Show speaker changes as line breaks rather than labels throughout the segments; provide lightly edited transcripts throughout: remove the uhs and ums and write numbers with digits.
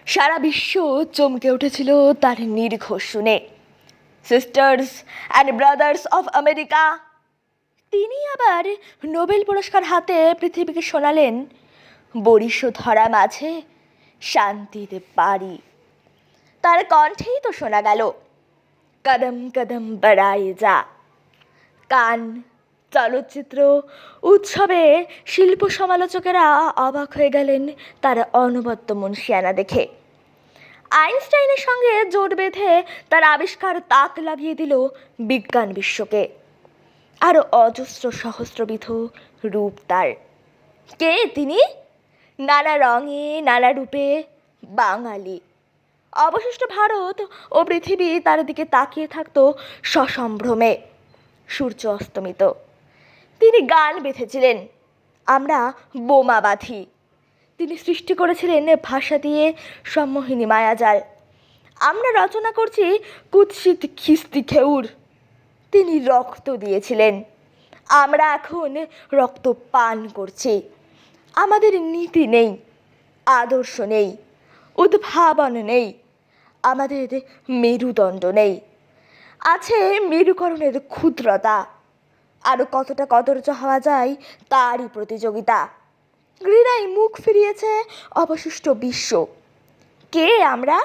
সারা বিশ্ব চমকে উঠেছিল তার নির্ঘোষ শুনে। Sisters and brothers of America, তিনি আবার নোবেল পুরস্কার হাতে পৃথিবীকে শোনালেন বরিশধরা মাঝে শান্তির বাড়ি। তার কণ্ঠেই তো শোনা গেল কদম কদম বাড়ায়ে যা। কান চলচ্চিত্র উৎসবে শিল্প সমালোচকেরা অবাক হয়ে গেলেন তার অনবদ্য মনশিয়ানা দেখে। আইনস্টাইনের সঙ্গে জোট বেঁধে তার আবিষ্কার তাক লাগিয়ে দিল বিজ্ঞান বিশ্বকে। আরও অজস্র সহস্রবিধ রূপ তার। কে তিনি? নানা রঙে নানা রূপে বাঙালি। অবশিষ্ট ভারত ও পৃথিবী তার দিকে তাকিয়ে থাকত সসম্ভ্রমে। সূর্য অস্তমিত। তিনি গান বেঁধেছিলেন, আমরা বোমা বাঁধি। তিনি সৃষ্টি করেছিলেন ভাষা দিয়ে সম্মোহিনী মায়াজাল, আমরা রচনা করছি কুৎসিত খিস্তি খেউর। তিনি রক্ত দিয়েছিলেন, আমরা এখন রক্ত পান করছি। আমাদের নীতি নেই, আদর্শ নেই, উদ্ভাবন নেই, আমাদের মেরুদণ্ড নেই। আছে মেরুকরণের ক্ষুদ্রতা, আরও কতটা কদর্য হওয়া যায় তারই প্রতিযোগিতা। ঘৃণায় মুখ ফিরিয়েছে অবশিষ্ট বিশ্ব। কে আমরা?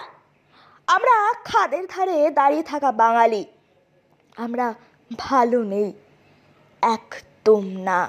আমরা খাদের ধারে দাঁড়িয়ে থাকা বাঙালি। আমরা ভালো নেই, একদম না।